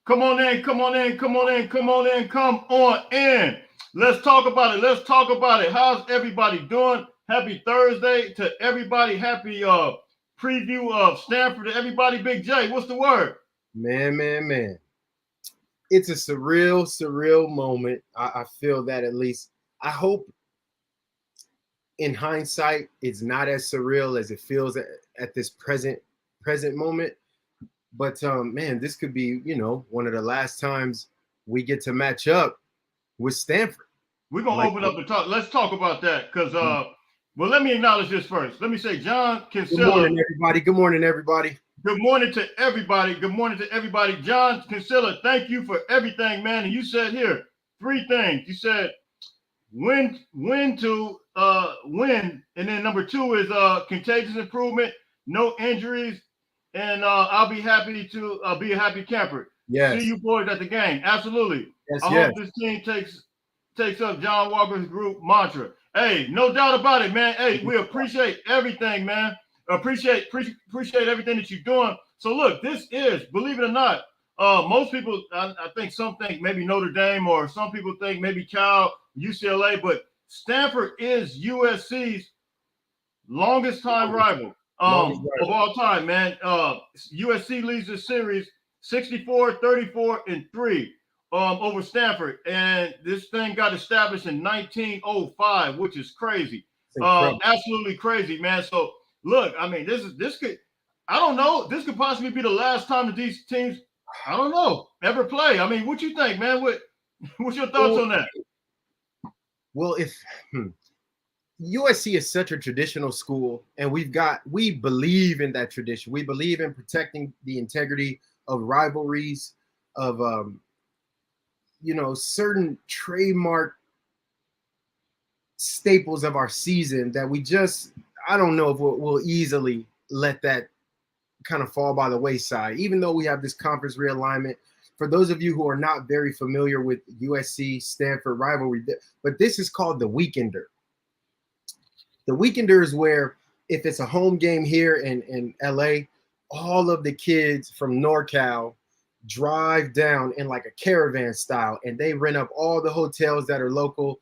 Come on in, come on in, come on in, come on in, come on in. Let's talk about it. Let's talk about it. How's everybody doing? Happy Thursday to everybody. Happy preview of Stanford to everybody. Big J, what's the word? Man. It's a surreal moment. I feel that at least. I hope in hindsight, it's not as surreal as it feels at this present moment. But man, this could be, one of the last times we get to match up with Stanford. We're gonna open up the talk. Let's talk about that because well, let me acknowledge this first. Let me say, John Kinsella. Good morning, everybody. Good morning, everybody. Good morning to everybody. Good morning to everybody. John Kinsella, thank you for everything, man. And you said here 3 things. You said when to win, and then number 2 is contagious improvement, no injuries, and I'll be happy to be a happy camper. Yes. See you boys at the game. Absolutely. Yes, I hope this team takes up John Walker's group mantra. Hey, no doubt about it, man. Hey, we appreciate everything, man. Appreciate everything that you're doing. So look, this is, believe it or not, most people, I think some think maybe Notre Dame, or some people think maybe Cal, UCLA, but Stanford is USC's longest time rival of all time, man. USC leads the series 64, 34, and 3 over Stanford. And this thing got established in 1905, which is crazy. Absolutely crazy, man. So look, I mean, this could, I don't know, this could possibly be the last time that these teams, I don't know, ever play. I mean, what you think, man? What's your thoughts on that? Well, if USC is such a traditional school, and we believe in that tradition. We believe in protecting the integrity of rivalries, of certain trademark staples of our season that we just, I don't know if we'll easily let that kind of fall by the wayside, even though we have this conference realignment. For those of you who are not very familiar with USC-Stanford rivalry, but this is called the Weekender. The Weekender is where, if it's a home game here in LA, all of the kids from NorCal drive down in like a caravan style, and they rent up all the hotels that are local.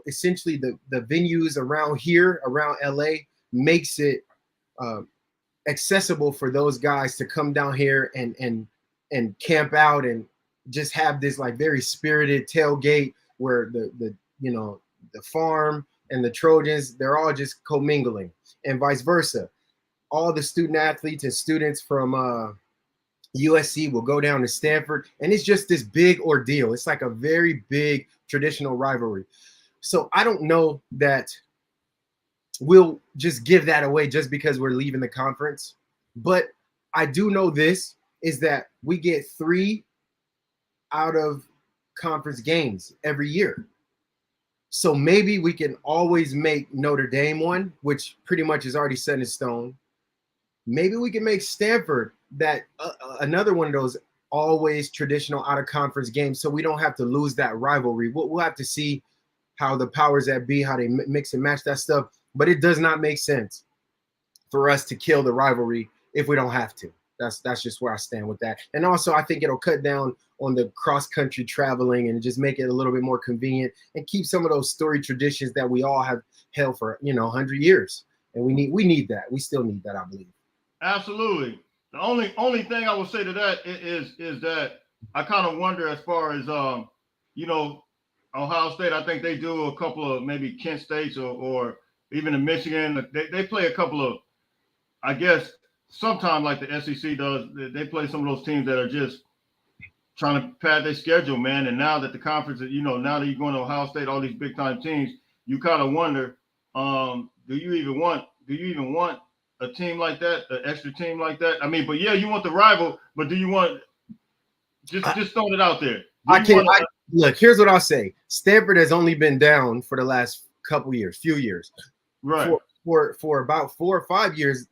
Essentially the venues around here, around LA, makes it accessible for those guys to come down here and camp out and just have this like very spirited tailgate where the farm and the Trojans, they're all just commingling, and vice versa. All the student athletes and students from USC will go down to Stanford, and it's just this big ordeal. It's like a very big traditional rivalry. So I don't know that we'll just give that away just because we're leaving the conference. But I do know this is that we get 3 out of conference games every year. So maybe we can always make Notre Dame one, which pretty much is already set in stone. Maybe we can make Stanford that another one of those always traditional out of conference games, so we don't have to lose that rivalry. We'll have to see how the powers that be, how they mix and match that stuff. But it does not make sense for us to kill the rivalry if we don't have to. That's just where I stand with that. And also, I think it'll cut down on the cross-country traveling and just make it a little bit more convenient and keep some of those storied traditions that we all have held for 100 years. And we need that. We still need that, I believe. Absolutely. The only thing I will say to that is that I kind of wonder, as far as Ohio State, I think they do a couple of maybe Kent States or even in Michigan. They play a couple of, I guess, sometimes like the SEC does. They play some of those teams that are just trying to pad their schedule, man. And now that the conference, now that you're going to Ohio State, all these big time teams, you kind of wonder, do you even want a team like that, an extra team like that? I mean, but yeah, you want the rival, but do you want just throwing it out there? Look, here's what I'll say. Stanford has only been down for the last few years. Right. For about 4 or 5 years.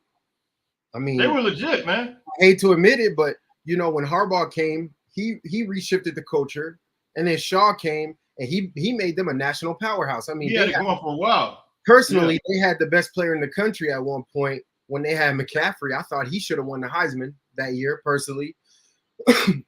I mean, they were legit, man. I hate to admit it, but when Harbaugh came, he reshifted the culture, and then Shaw came and he made them a national powerhouse. I mean, he had it going for a while. Personally, They had the best player in the country at one point when they had McCaffrey. I thought he should have won the Heisman that year, personally.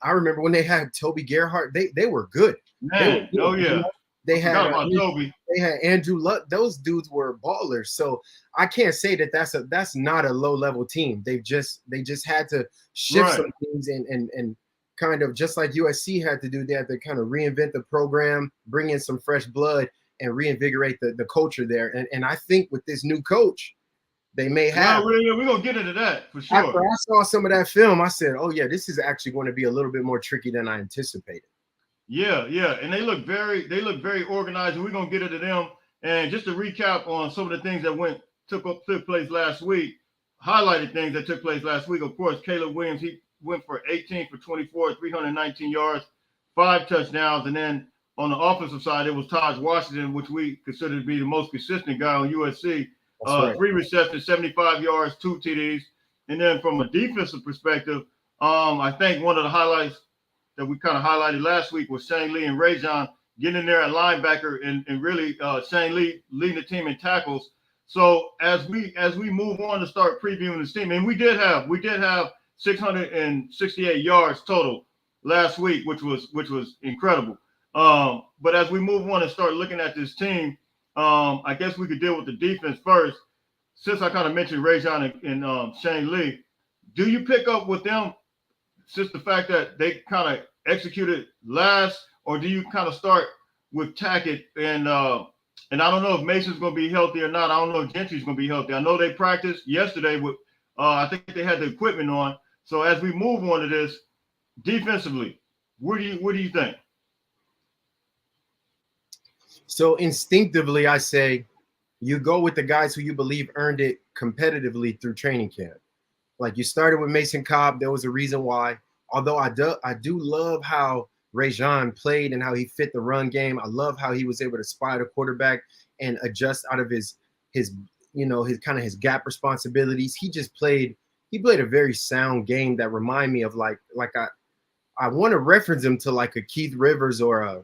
I remember when they had Toby Gerhardt, they were good. Man, oh yeah. They had about Toby. They had Andrew Luck. Those dudes were ballers. So I can't say that that's not a low level team. They just had to shift some things and kind of just like USC had to do. They had to kind of reinvent the program, bring in some fresh blood, and reinvigorate the culture there. And I think with this new coach, they may have. Well, we're gonna get into that for sure. After I saw some of that film, I said, "Oh yeah, this is actually going to be a little bit more tricky than I anticipated." Yeah, and they look very organized, and we're gonna get into them. And just to recap on some of the things that took place last week, highlighted things that took place last week. Of course, Caleb Williams, he went for 18 for 24, 319 yards, 5 touchdowns, and then on the offensive side, it was Taj Washington, which we consider to be the most consistent guy on USC. Right. 3 receptions, 75 yards, 2 TDs. And then from a defensive perspective, I think one of the highlights that we kind of highlighted last week was Shane Lee and Rajon getting in there at linebacker and really Shane Lee leading the team in tackles. So as we move on to start previewing this team, and we did have 668 yards total last week, which was incredible. But as we move on and start looking at this team, I guess we could deal with the defense first. Since I kind of mentioned Rajon and Shane Lee, do you pick up with them since the fact that they kind of executed last, or do you kind of start with Tackett and I don't know if Mason's going to be healthy or not. I don't know if Gentry's going to be healthy. I know they practiced yesterday with I think they had the equipment on. So as we move on to this defensively, what do you think? So instinctively, I say you go with the guys who you believe earned it competitively through training camp. Like you started with Mason Cobb. There was a reason why. Although I do love how Rajon played and how he fit the run game. I love how he was able to spy the quarterback and adjust out of his his gap responsibilities. He played a very sound game that remind me of like I want to reference him to like a Keith Rivers or a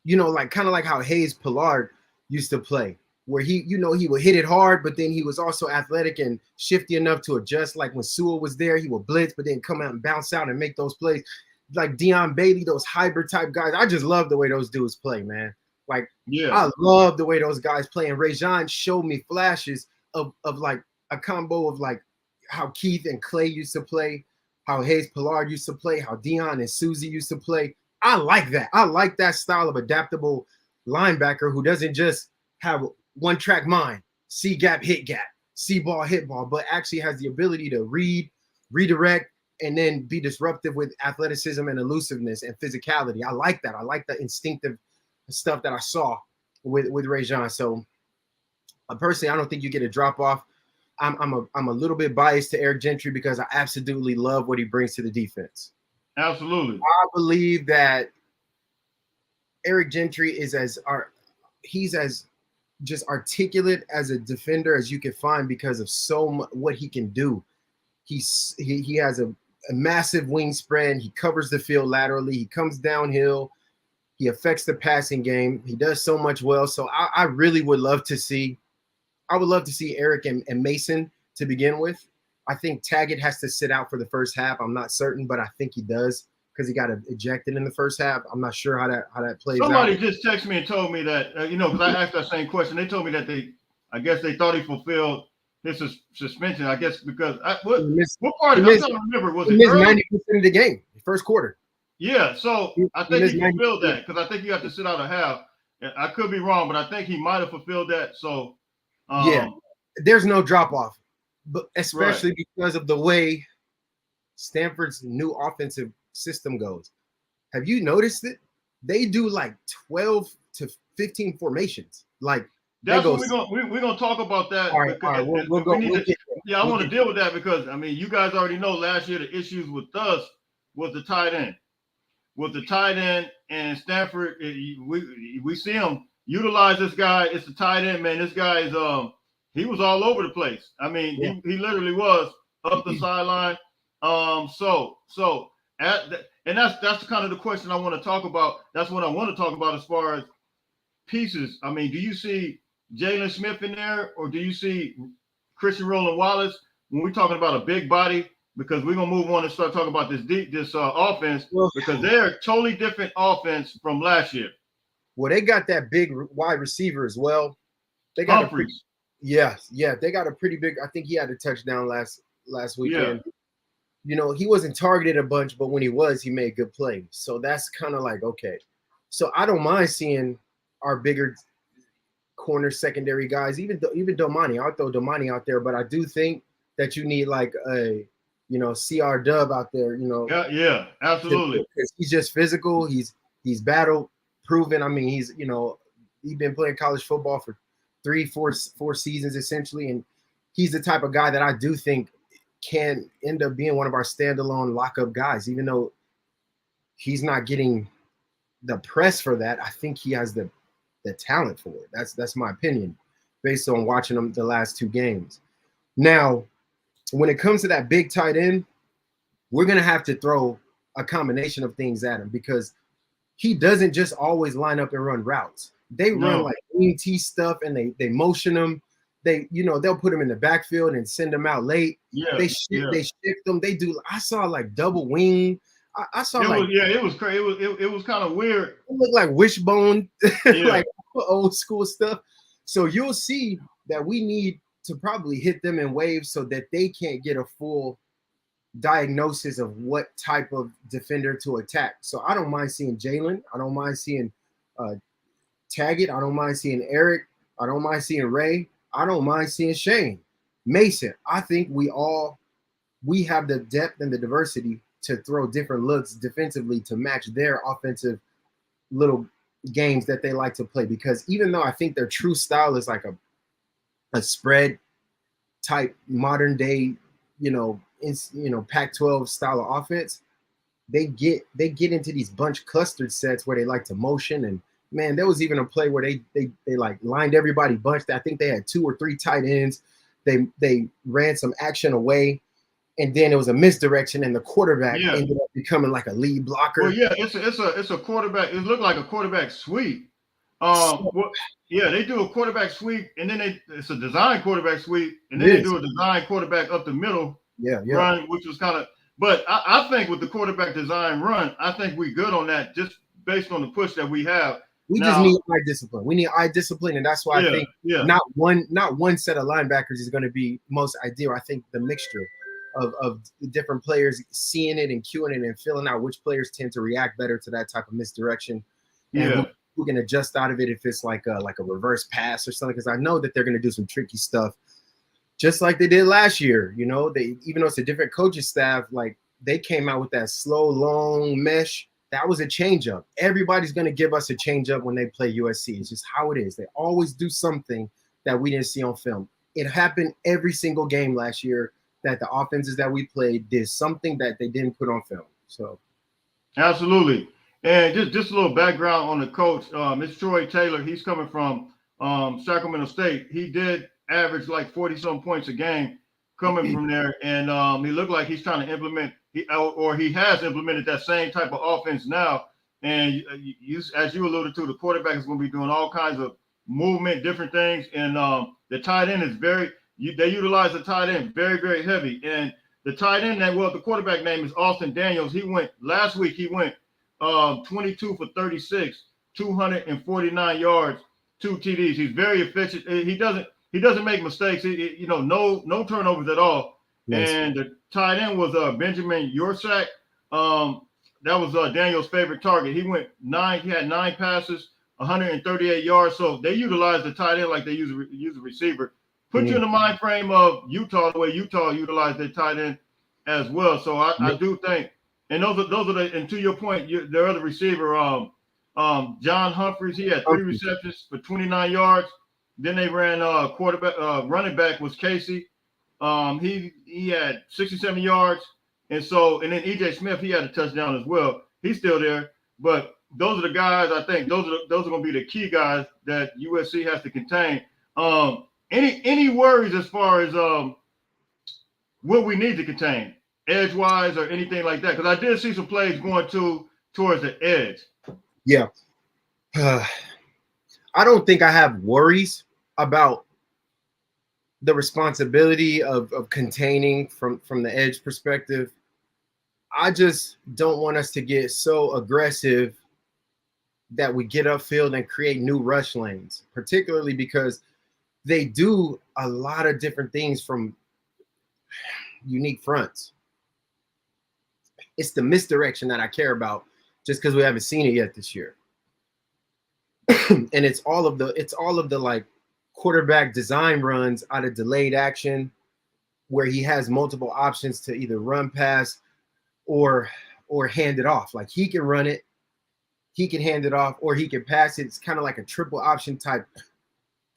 kind of like how Hayes Pillard used to play, where he would hit it hard, but then he was also athletic and shifty enough to adjust. Like when Sewell was there, he would blitz, but then come out and bounce out and make those plays. Like Deion Bailey, those hybrid type guys. I just love the way those dudes play, man. Like, yeah, I love the way those guys play. And Rajon showed me flashes of like a combo of like how Keith and Clay used to play, how Hayes Pillard used to play, how Deion and Susie used to play. I like that. I like that style of adaptable linebacker who doesn't just have one track mind, see gap, hit gap, see ball, hit ball, but actually has the ability to read, redirect, and then be disruptive with athleticism and elusiveness and physicality. I like that. I like the instinctive stuff that I saw with Rajon. So personally, I don't think you get a drop off. I'm a little bit biased to Eric Gentry because I absolutely love what he brings to the defense. Absolutely. I believe that Eric Gentry is he's as just articulate as a defender as you can find because of so much what he can do. He has a massive wingspread. He covers the field laterally. He comes downhill. He affects the passing game. He does so much well. So I really would love to see. I would love to see Eric and Mason to begin with. I think Taggett has to sit out for the first half. I'm not certain, but I think he does because he got ejected in the first half. I'm not sure how that plays out. Somebody just texted me and told me that, because I asked that same question. They told me that I guess they thought he fulfilled his suspension. I guess because what part of it? I don't remember. Was it missed 90% of the game, the first quarter? Yeah, so I think he fulfilled that because I think you have to sit out a half. I could be wrong, but I think he might have fulfilled that. So yeah, there's no drop off, but especially because of the way Stanford's new offensive system goes. Have you noticed it? They do like 12 to 15 formations. Like that's what we're gonna talk about that. All right, we'll go. I want to deal with that because you guys already know last year the issues with us was the tight end. With the tight end and Stanford, we see him utilize this guy. It's the tight end, man. This guy is he was all over the place. He literally was up the sideline. And that's kind of the question I want to talk about. That's what I want to talk about as far as pieces. Do you see Jalen Smith in there, or do you see Christian Roland Wallace? When we're talking about a big body because we're gonna move on and start talking about this offense, Well, because they're a totally different offense from last year. well, they got that big wide receiver as well. They got a pretty, Humphreys, yeah, they got a pretty big. I think he had a touchdown last yeah, weekend. You know, he wasn't targeted a bunch, but when he was, he made good plays. So that's kind of like, okay. So I don't mind seeing our bigger corner secondary guys, even Domani. I'll throw Domani out there, but I do think that you need like a, you know, CR Dub out there, you know, yeah, absolutely. because he's just physical. He's battle proven. I mean, he's, you know, he's been playing college football for four seasons essentially, and he's the type of guy that I do think can end up being one of our standalone lockup guys, even though he's not getting the press for that. I think he has the talent for it. That's my opinion, based on watching him the last two games. Now, when it comes to that big tight end, we're gonna have to throw a combination of things at him, because he doesn't just always line up and run routes. They run like ET stuff, and they motion him. They, you know, they'll put him in the backfield and send him out late. Yeah, They shift them. They do. I saw like double wing. I saw it was crazy. It was kind of weird. It looked like wishbone, Yeah. like old school stuff. So you'll see that we need to probably hit them in waves so that they can't get a full diagnosis of what type of defender to attack. So I don't mind seeing Jalen. I don't mind seeing Taggett. I don't mind seeing Eric. I don't mind seeing Ray. I don't mind seeing Shane. Mason. I think we have the depth and the diversity to throw different looks defensively to match their offensive little games that they like to play. Because even though I think their true style is like a spread type modern day, Pac-12 style of offense, they get into these bunch clustered sets where they like to motion. And man, there was even a play where they like lined everybody bunched. I think they had 2 or 3 tight ends. They ran some action away, and then it was a misdirection, and the quarterback ended up becoming like a lead blocker. Well, yeah, it's a quarterback. It looked like a quarterback sweep. They do a quarterback sweep, and then it's a design quarterback sweep, and then they do a design quarterback up the middle run, which was kind of. But I think with the quarterback design run, I think we're good on that, just based on the push that we have. We just need eye discipline. We need eye discipline, and that's why I think not one set of linebackers is going to be most ideal. I think the mixture of the different players seeing it and cueing it and filling out which players tend to react better to that type of misdirection, and who can adjust out of it if it's like a reverse pass or something. Because I know that they're going to do some tricky stuff, just like they did last year. You know, even though it's a different coaching staff, like they came out with that slow, long mesh. That was a changeup. Everybody's going to give us a changeup when they play USC. It's just how it is. They always do something that we didn't see on film. It happened every single game last year that the offenses that we played did something that they didn't put on film. So, absolutely. And just a little background on the coach, Mr. Troy Taylor. He's coming from Sacramento State. He did average like 40-some points a game coming from there, and he looked like he's trying to implement. He has implemented that same type of offense now. And as you alluded to, the quarterback is going to be doing all kinds of movement, different things. And the tight end is they utilize the tight end very, very heavy. And the tight end the quarterback name is Austin Daniels. Last week, he went 22 for 36, 249 yards, 2 TDs. He's very efficient. He doesn't make mistakes. No turnovers at all. Yes. And the tight end was Benjamin Yorsak. That was Daniel's favorite target. He had 9 passes, 138 yards. So they utilize the tight end like they use a receiver. Put you in the mind frame of Utah, the way Utah utilized their tight end as well. So I do think, and those are and to your point, their other receiver, John Humphreys, he had 3 receptions for 29 yards. Then they ran running back was Casey. He had 67 yards, and then EJ Smith, he had a touchdown as well. He's still there, but those are the guys. I think those are going to be the key guys that USC has to contain. Any worries as far as what we need to contain, edge wise or anything like that? Because I did see some plays going towards the edge. Yeah, I don't think I have worries about the responsibility of containing from the edge perspective. I just don't want us to get so aggressive that we get upfield and create new rush lanes, particularly because they do a lot of different things from unique fronts. It's the misdirection that I care about, just because we haven't seen it yet this year. And it's all of the like quarterback design runs out of delayed action, where he has multiple options to either run pass or hand it off. Like he can run it, he can hand it off, or he can pass it. It's kind of like a triple option type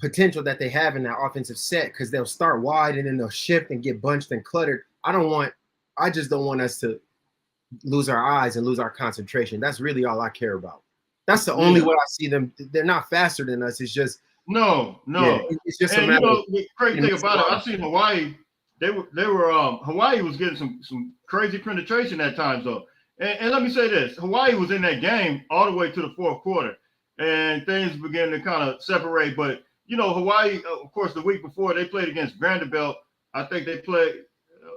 potential that they have in that offensive set, because they'll start wide and then they'll shift and get bunched and cluttered. I just don't want us to lose our eyes and lose our concentration. That's really all I care about. That's the only way I see them. They're not faster than us. It's just no. Yeah, it's just and a matter. The crazy thing about it, I've seen Hawaii. They were Hawaii was getting some crazy penetration at times though. And let me say this: Hawaii was in that game all the way to the fourth quarter, and things began to kind of separate. But Hawaii, of course, the week before they played against Vanderbilt. I think they played.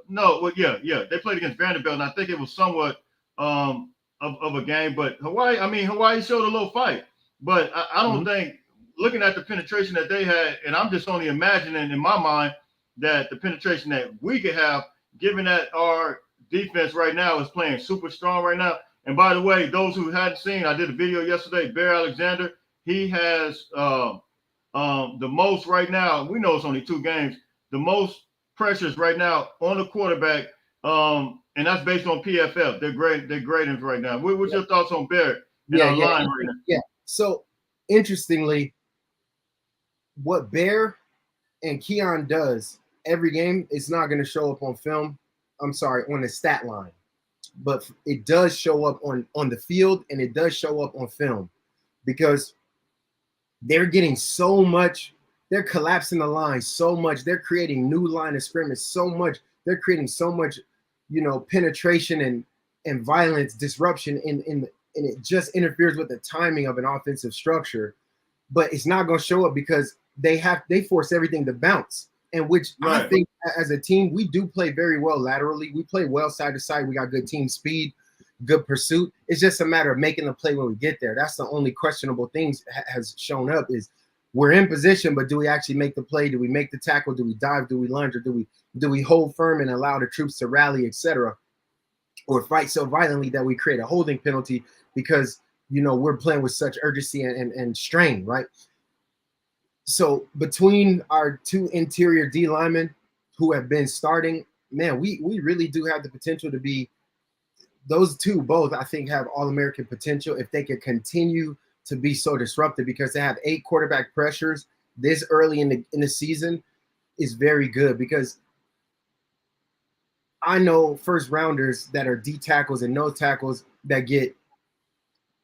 They played against Vanderbilt, and I think it was somewhat of a game. But Hawaii showed a little fight. But I don't think, looking at the penetration that they had, and I'm just only imagining in my mind that the penetration that we could have, given that our defense right now is playing super strong right now. And by the way, those who hadn't seen, I did a video yesterday. Bear Alexander, he has the most right now. We know it's only 2 games. The most pressures right now on the quarterback, and that's based on PFF. They're grading right now. What's your thoughts on Bear and our line right now? Yeah. So interestingly, what Bear and Keon does every game, it's not going to show up on film. I'm sorry, on the stat line, but it does show up on the field, and it does show up on film, because they're getting so much. They're collapsing the line so much. They're creating new line of scrimmage so much. They're creating so much, penetration and violence, disruption, and it just interferes with the timing of an offensive structure. But it's not going to show up because they force everything to bounce, and which right. I think as a team we do play very well laterally. We play well side to side. We got good team speed, good pursuit. It's just a matter of making the play when we get there. That's the only questionable things has shown up is. We're in position, but do we actually make the play? Do we make the tackle? Do we dive? Do we lunge? Or do we hold firm and allow the troops to rally, etc., or fight so violently that we create a holding penalty because we're playing with such urgency and strain, right? So between our 2 interior D linemen who have been starting, man, we really do have the potential to be. Those 2 both, I think, have All-American potential if they could continue to be so disruptive, because they have 8 quarterback pressures this early in the season is very good, because I know first rounders that are D tackles and nose tackles that get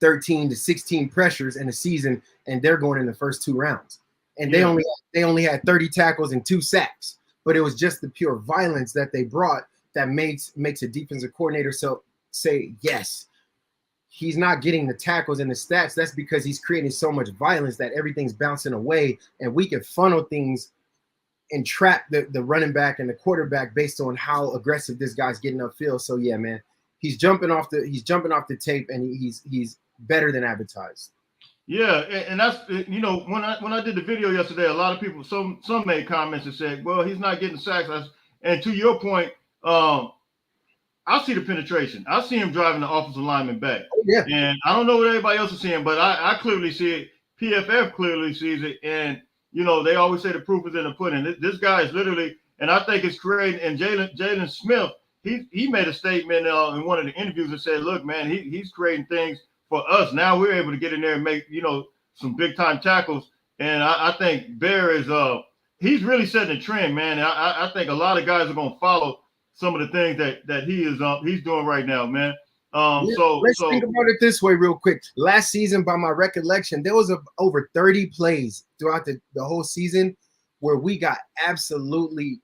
13 to 16 pressures in a season, and they're going in the first 2 rounds, and they only had 30 tackles and 2 sacks, but it was just the pure violence that they brought that makes a defensive coordinator say yes. He's not getting the tackles and the stats. That's because he's creating so much violence that everything's bouncing away, and we can funnel things and trap the running back and the quarterback based on how aggressive this guy's getting upfield. So yeah, man, he's jumping off the tape, and he's better than advertised. Yeah, and that's when I did the video yesterday, a lot of people, some made comments and said, well, he's not getting sacks. And to your point, I see the penetration. I see him driving the offensive lineman back. Oh, yeah. And I don't know what everybody else is seeing, but I clearly see it. PFF clearly sees it. And, they always say the proof is in the pudding. This guy is literally, and I think it's creating, and Jalen Smith, he made a statement in one of the interviews and said, look, man, he's creating things for us. Now we're able to get in there and make, some big time tackles. And I think Bear is, he's really setting a trend, man. And I think a lot of guys are going to follow some of the things that he's doing right now, man. Let's think about it this way real quick. Last season, by my recollection, there was over 30 plays throughout the whole season where we got absolutely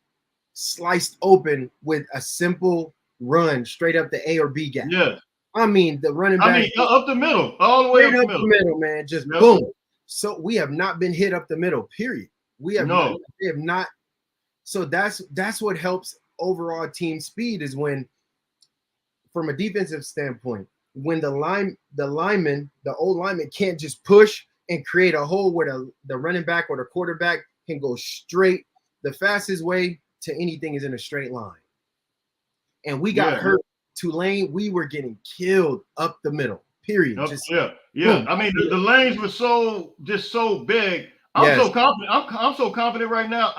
sliced open with a simple run straight up the A or B gap. Yeah. I mean, the running back. Up the middle, all the way up the middle, man. Just boom. So we have not been hit up the middle, period. We have not So that's what helps overall team speed is when, from a defensive standpoint, when the lineman, the old lineman can't just push and create a hole where the running back or the quarterback can go straight. The fastest way to anything is in a straight line. And we got hurt. Tulane, we were getting killed up the middle. Period. Boom. I mean, the lanes were so big. I'm so confident. I'm so confident right now.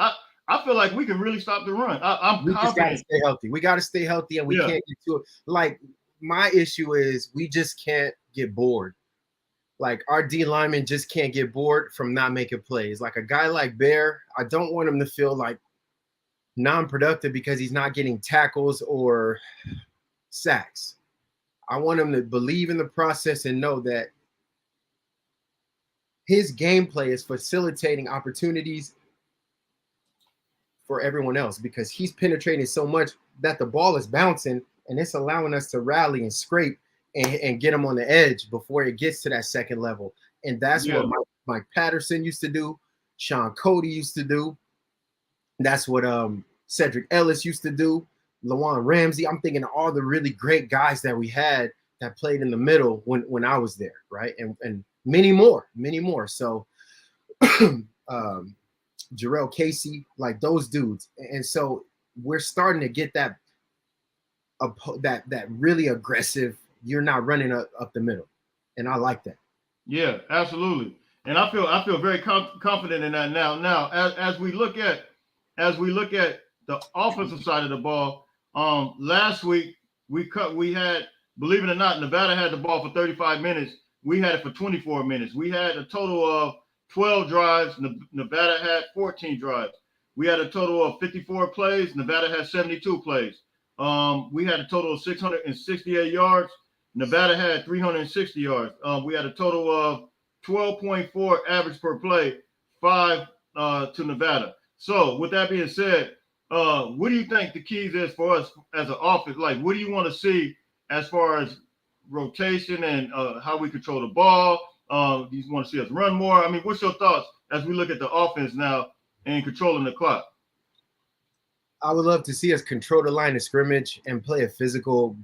I feel like we can really stop the run. I'm confident. Just gotta stay healthy. We gotta stay healthy, and we can't get to it. Like, my issue is we just can't get bored. Like, our D linemen just can't get bored from not making plays. Like a guy like Bear, I don't want him to feel like non-productive because he's not getting tackles or sacks. I want him to believe in the process and know that his gameplay is facilitating opportunities for everyone else because he's penetrating so much that the ball is bouncing and it's allowing us to rally and scrape and get him on the edge before it gets to that second level. And that's what Mike Patterson used to do. Sean Cody used to do. That's what Cedric Ellis used to do. Lawan Ramsey. I'm thinking of all the really great guys that we had that played in the middle when I was there, right? And many more. So Jarrell Casey, like those dudes. And so we're starting to get that really aggressive, you're not running up the middle. And I like that. Yeah, absolutely. And I feel very confident in that now. Now, as we look at the offensive side of the ball, last week we had, believe it or not, Nevada had the ball for 35 minutes. We had it for 24 minutes. We had a total of 12 drives. Nevada had 14 drives. We had a total of 54 plays. Nevada had 72 plays. We had a total of 668 yards. Nevada had 360 yards. We had a total of 12.4 average per play, 5 to Nevada. So with that being said, what do you think the keys is for us as an offense? Like, what do you want to see as far as rotation and how we control the ball? Do you want to see us run more? I mean, what's your thoughts as we look at the offense now and controlling the clock? I would love to see us control the line of scrimmage and play a physical,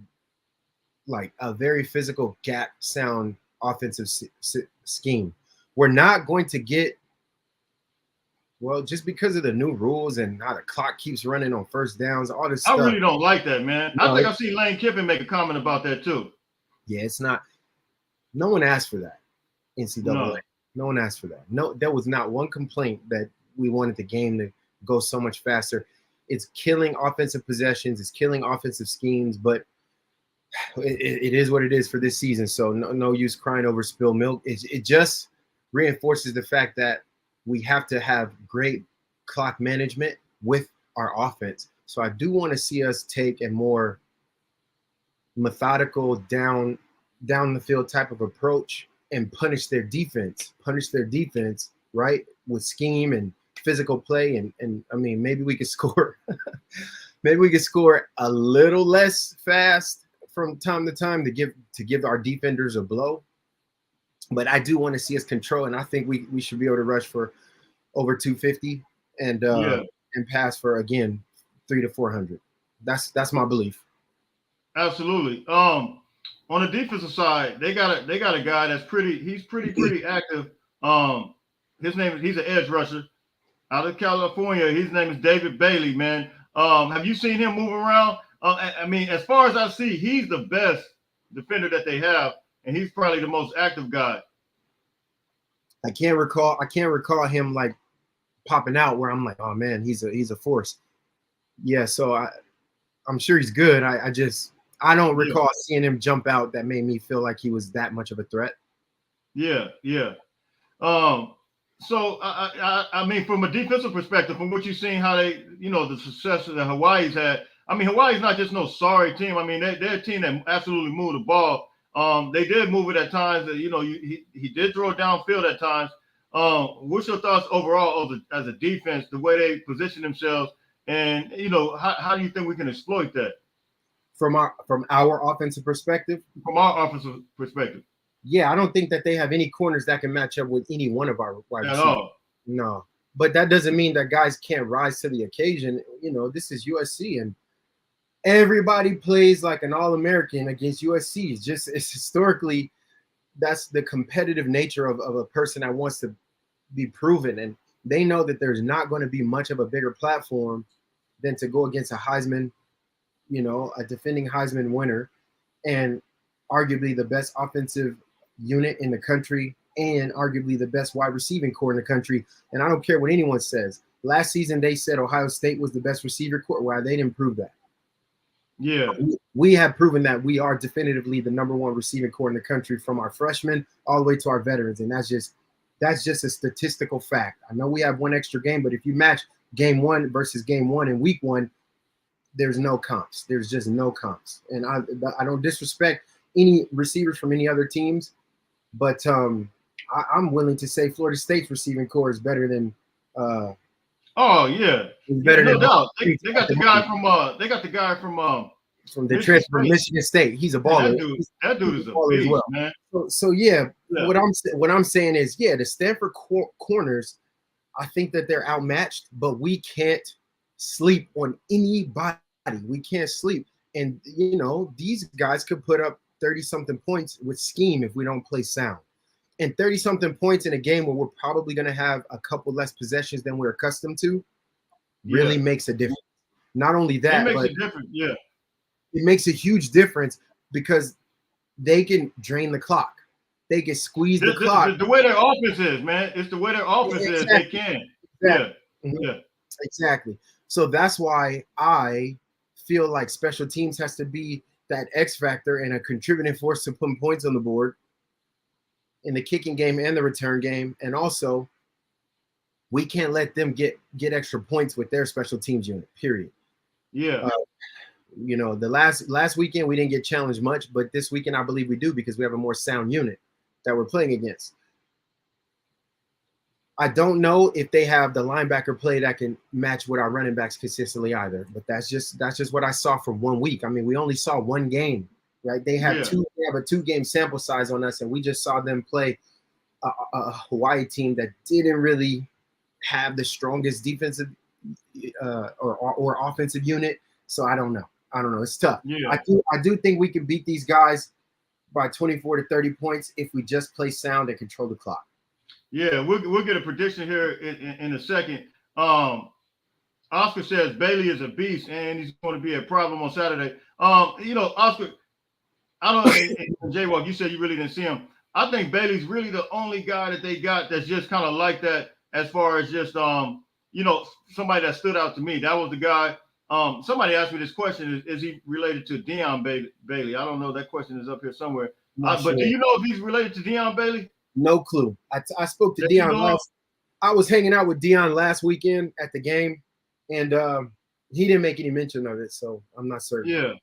like a very physical gap sound offensive scheme. We're not going to get, well, just because of the new rules and how the clock keeps running on first downs, all this stuff. I really don't like that, man. No, I think I've seen Lane Kiffin make a comment about that too. Yeah, it's not. No one asked for that. NCAA. No one asked for that. No, there was not one complaint that we wanted the game to go so much faster. It's killing offensive possessions. It's killing offensive schemes, but it is what it is for this season. So no use crying over spilled milk. It just reinforces the fact that we have to have great clock management with our offense. So I do want to see us take a more methodical down the field type of approach and punish their defense, right? With scheme and physical play. And I mean, maybe we could score, a little less fast from time to time to give our defenders a blow. But I do want to see us control, and I think we should be able to rush for over 250 and pass for, again, 300 to 400. That's my belief. Absolutely. On the defensive side, they got a guy that's pretty active. He's an edge rusher out of California. His name is David Bailey, man. Have you seen him move around? I mean, as far as I see, he's the best defender that they have, and he's probably the most active guy. I can't recall him like popping out where I'm like, oh man, he's a force. Yeah, so I'm sure he's good. I don't recall seeing him jump out that made me feel like he was that much of a threat. Yeah. So I mean, from a defensive perspective, from what you've seen, how they, the success that Hawaii's had. I mean, Hawaii's not just no sorry team. I mean, they're a team that absolutely moved the ball. They did move it at times. He did throw it downfield at times. What's your thoughts overall as a defense, the way they position themselves, and how do you think we can exploit that? From our offensive perspective? From our offensive perspective. Yeah, I don't think that they have any corners that can match up with any one of our wide receivers. At all. No. but that doesn't mean that guys can't rise to the occasion. You know, this is USC, and everybody plays like an All-American against USC. It's historically, that's the competitive nature of a person that wants to be proven, and they know that there's not going to be much of a bigger platform than to go against a Heisman, you know, a defending Heisman winner, and arguably the best offensive unit in the country, and arguably the best wide receiving core in the country. And I don't care what anyone says. Last season, they said Ohio State was the best receiver core. Well, they didn't prove that. Yeah. We have proven that we are definitively the #1 receiving core in the country, from our freshmen all the way to our veterans. And that's just a statistical fact. I know we have one extra game, but if you match game 1 versus game 1 in week 1, there's no comps. There's just no comps. And I don't disrespect any receivers from any other teams, but I'm willing to say Florida State's receiving core is better than Oh yeah, better no than doubt. They got the guy from the transfer from Michigan State. He's a baller. That dude is a baller beast, as well. man. So yeah, what I'm saying is, yeah, the Stanford corners, I think that they're outmatched, but we can't sleep on anybody. We can't sleep, and you know, these guys could put up 30-something points with scheme if we don't play sound. And 30-something points in a game where we're probably going to have a couple less possessions than we're accustomed to really makes a difference. Not only that, it makes but a difference. Yeah, it makes a huge difference because they can drain the clock. They can squeeze the clock. The way their offense is, man. It's the way their offense is. They can. Exactly. Yeah. Mm-hmm. Yeah. Exactly. So that's why I feel like special teams has to be that X factor and a contributing force to putting points on the board in the kicking game and the return game. And also, we can't let them get extra points with their special teams unit, period. Yeah. You know, the last weekend we didn't get challenged much, but this weekend I believe we do because we have a more sound unit that we're playing against. I don't know if they have the linebacker play that can match with our running backs consistently either, but that's just what I saw from 1 week. I mean, we only saw one game, right? They have a 2-game sample size on us, and we just saw them play a Hawaii team that didn't really have the strongest defensive or offensive unit. So I don't know. It's tough. Yeah. I do think we can beat these guys by 24 to 30 points if we just play sound and control the clock. Yeah, we'll get a prediction here in a second. Oscar says Bailey is a beast and he's going to be a problem on Saturday. You know, Oscar, I don't know, J-Walk, you said you really didn't see him. I think Bailey's really the only guy that they got that's just kind of like that as far as just, you know, somebody that stood out to me. That was the guy. Somebody asked me this question, is he related to Deion Bailey? I don't know. That question is up here somewhere. But do you know if he's related to Deion Bailey? No clue. I spoke to Deion I was hanging out with Deion last weekend at the game, and he didn't make any mention of it, so I'm not certain. Yeah.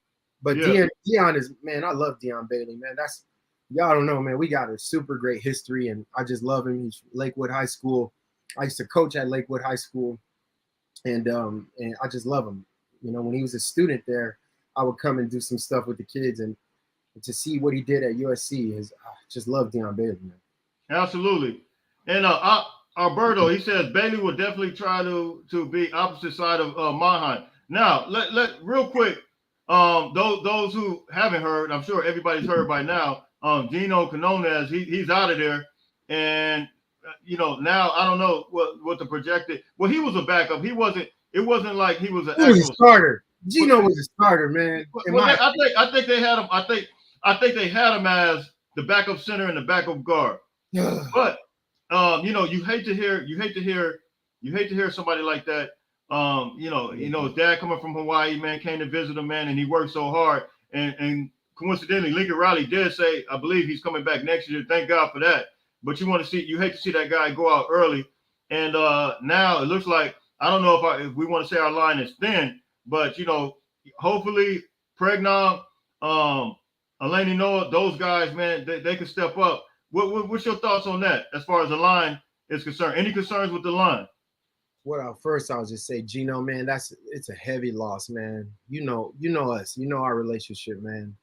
But Deion is, man, I love Deion Bailey, man. That's, y'all don't know, man. We got a super great history, and I just love him. He's Lakewood High School. I used to coach at Lakewood High School, and I just love him. You know, when he was a student there, I would come and do some stuff with the kids, and to see what he did at USC is, I just love Deion Bailey, man. Absolutely. And Alberto, he says Bailey will definitely try to be opposite side of Monheim. Now, let real quick, those who haven't heard, I'm sure everybody's heard by now. Gino Canonez, he's out of there, and you know, now I don't know what the projected. Well, he was a backup. It wasn't like he was an actual starter. Gino was a starter, man. I think they had him. I think they had him as the backup center and the backup guard. But you know, you hate to hear somebody like that. You know, his dad coming from Hawaii, man, came to visit him, man, and he worked so hard. And coincidentally, Lincoln Riley did say, I believe he's coming back next year. Thank God for that. But you hate to see that guy go out early. And now it looks like, I don't know if we want to say our line is thin, but you know, hopefully Pregnon, Eleni Noah, those guys, man, they can step up. What's your thoughts on that as far as the line is concerned? Any concerns with the line? Well, first I'll just say, Gino, man, it's a heavy loss, man. You know us, you know our relationship, man.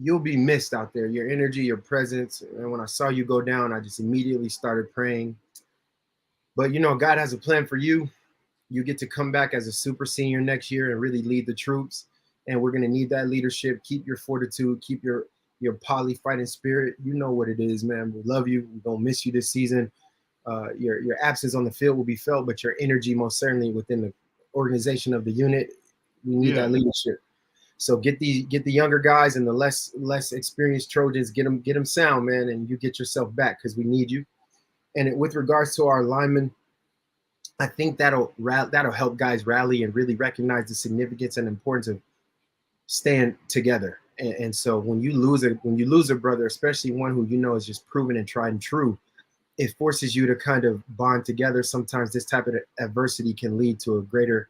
you'll be missed out there. Your energy, your presence. And when I saw you go down, I just immediately started praying. But God has a plan for you. You get to come back as a super senior next year and really lead the troops. And we're gonna need that leadership. Keep your fortitude. Keep your poly fighting spirit. You know what it is, man. We love you. We're gonna miss you this season. Your absence on the field will be felt, but your energy most certainly within the organization of the unit. We need that leadership. So get the younger guys and the less experienced Trojans, get them sound, man, and you get yourself back because we need you. And with regards to our linemen, I think that'll help guys rally and really recognize the significance and importance of staying together. And so when you lose a brother, especially one who is just proven and tried and true, it forces you to kind of bond together. Sometimes this type of adversity can lead to a greater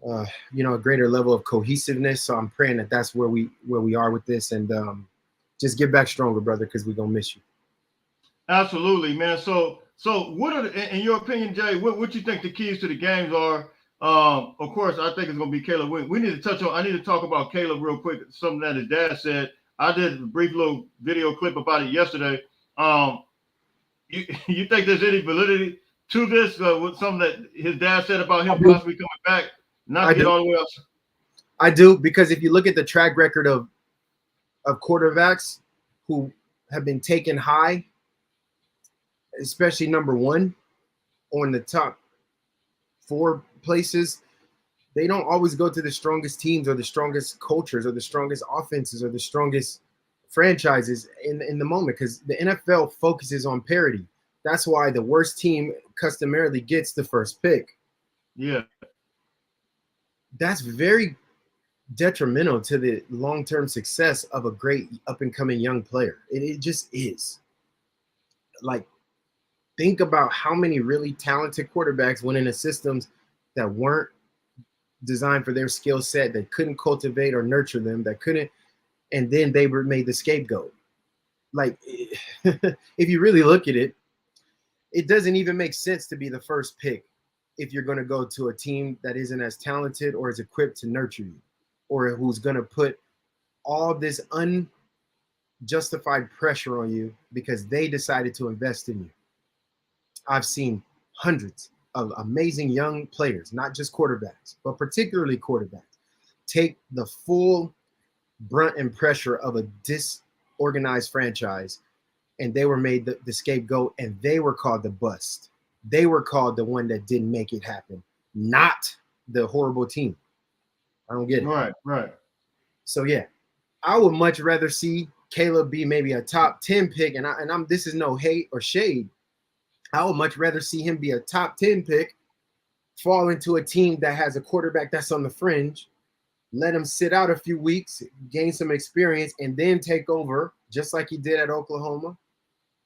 level of cohesiveness. So I'm praying that that's where we are with this, and just get back stronger, brother, because we're gonna miss you. Absolutely, man. So what are in your opinion, Jay? What you think the keys to the games are? Of course, I think it's gonna be Caleb. We need to I need to talk about Caleb real quick. Something that his dad said. I did a brief little video clip about it yesterday. You think there's any validity to this? With something that his dad said about him possibly coming back? Not to get all the way up. I do, because if you look at the track record of quarterbacks who have been taken high, especially number one on the top 4 places, they don't always go to the strongest teams or the strongest cultures or the strongest offenses or the strongest franchises in the moment, because the NFL focuses on parity. That's why the worst team customarily gets the first pick. Yeah. That's very detrimental to the long-term success of a great up-and-coming young player. It just is. Like, think about how many really talented quarterbacks went into systems that weren't designed for their skill set, that couldn't cultivate or nurture them, and then they were made the scapegoat. Like, if you really look at it, it doesn't even make sense to be the first pick if you're going to go to a team that isn't as talented or is equipped to nurture you, or who's going to put all this unjustified pressure on you because they decided to invest in you. I've seen hundreds of amazing young players, not just quarterbacks, but particularly quarterbacks, take the full brunt and pressure of a disorganized franchise, and they were made the scapegoat, and they were called the bust. They were called the one that didn't make it happen, not the horrible team. I don't get it. Right. So yeah, I would much rather see Caleb be maybe a top 10 pick, and I'm this is no hate or shade. I would much rather see him be a top 10 pick, fall into a team that has a quarterback that's on the fringe, let him sit out a few weeks, gain some experience, and then take over, just like he did at Oklahoma,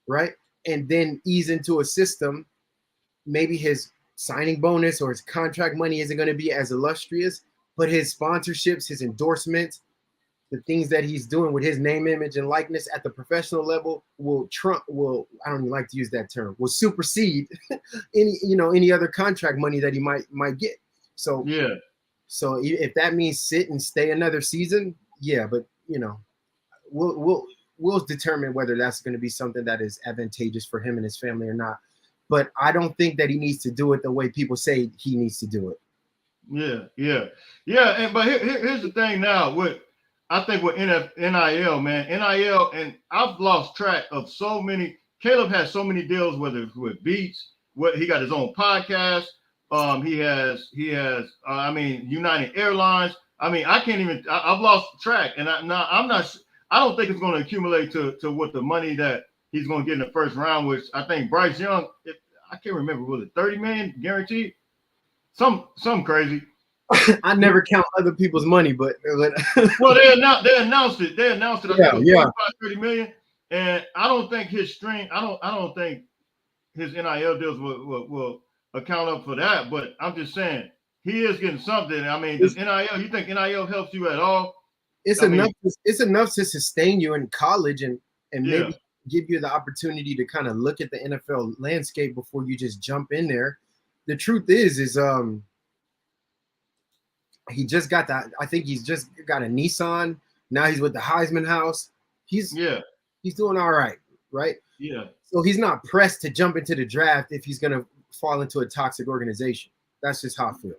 right? And then ease into a system. Maybe his signing bonus or his contract money isn't going to be as illustrious, but his sponsorships, his endorsements, the things that he's doing with his name, image, and likeness at the professional level will I don't even like to use that term, will supersede any other contract money that he might get. So yeah. So if that means sit and stay another season, yeah, but we'll determine whether that's going to be something that is advantageous for him and his family or not. But I don't think that he needs to do it the way people say he needs to do it. Yeah. But here's the thing now. I think with NIL, man, NIL, and I've lost track of so many. Caleb has so many deals, whether it's with Beats, he got his own podcast. He has United Airlines. I mean, I can't even. I've lost track, and I'm not. I don't think it's going to accumulate to what the money that he's going to get in the first round. Which I think Bryce Young. I can't remember. Was it $30 million guaranteed? Some crazy. I never count other people's money, but well, they announced it. I think it was 30 million, and I don't think his string. I don't think his NIL deals will account up for that. But I'm just saying he is getting something. I mean, does NIL? You think NIL helps you at all? It's enough to sustain you in college and maybe give you the opportunity to kind of look at the NFL landscape before you just jump in there. The truth is he just got that. I think he's just got a Nissan Now he's with the Heisman house. He's doing all right, right? Yeah. So he's not pressed to jump into the draft if he's gonna fall into a toxic organization. That's just how I feel.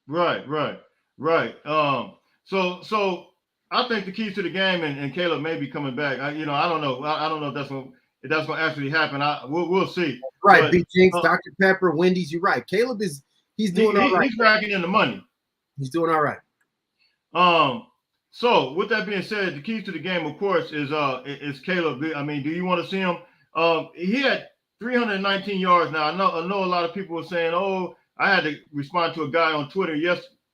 Right. So I think the keys to the game, and Caleb may be coming back. I don't know. I don't know if that's gonna actually happen. We'll see. Right, But, Big Jinx, Dr. Pepper, Wendy's. You're right. Caleb he's doing all right. He's racking in the money. He's doing all right. So with that being said, the keys to the game, of course, is Caleb. I mean, do you want to see him? He had 319 yards. Now I know a lot of people were saying, "Oh, I had to respond to a guy on Twitter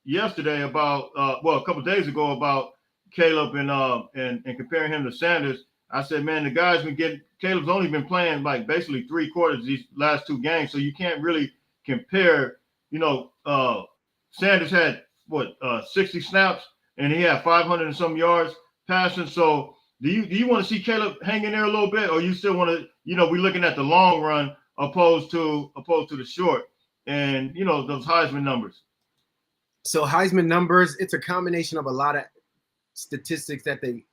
yesterday about a couple of days ago about Caleb and comparing him to Sanders." I said, "Man, the guy's been getting Caleb's only been playing like basically 3/4 these last 2 games, so you can't really compare. Sanders had 60 snaps." And he had 500 and some yards passing. So do you want to see Caleb hang in there a little bit, or you still want to, we're looking at the long run opposed to the short and those Heisman numbers? So Heisman numbers, it's a combination of a lot of statistics that they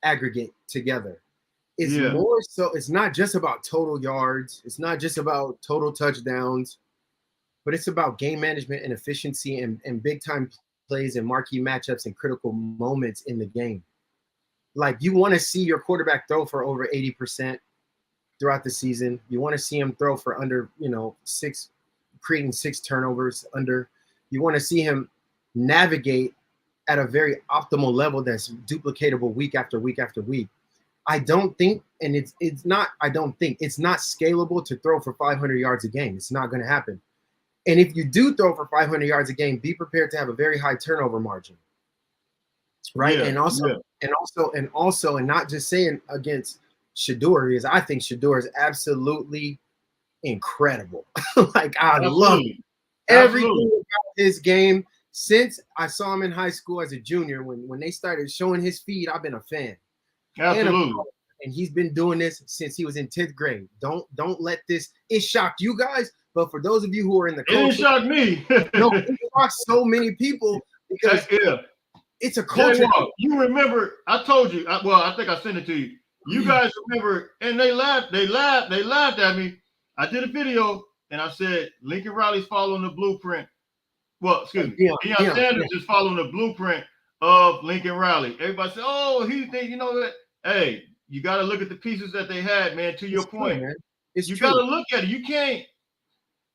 aggregate together. It's more so, it's not just about total yards, it's not just about total touchdowns, but it's about game management and efficiency and big time plays and marquee matchups and critical moments in the game. Like, you want to see your quarterback throw for over 80% throughout the season. You want to see him throw for under, 6, creating 6 turnovers under. You want to see him navigate at a very optimal level that's duplicatable week after week after week. I don't think, and it's not scalable to throw for 500 yards a game. It's not going to happen. And if you do throw for 500 yards a game, be prepared to have a very high turnover margin, right? And not just saying against Shedeur, because I think Shedeur is absolutely incredible. Like, I love everything about his game. Since I saw him in high school as a junior, when they started showing his feed, I've been a fan. Absolutely. And he's been doing this since he was in 10th grade. Don't let this. It shocked you guys. But for those of you who are in the culture, it didn't shock me. It shocked so many people because it's a culture. You remember? I told you. I think I sent it to you. You guys remember? And they laughed at me. I did a video and I said Lincoln Riley's following the blueprint. Well, excuse me. Deion Sanders is following the blueprint of Lincoln Riley. Everybody said, "Oh, he thinks that." Hey, you got to look at the pieces that they had, man. To your point, man. You got to look at it.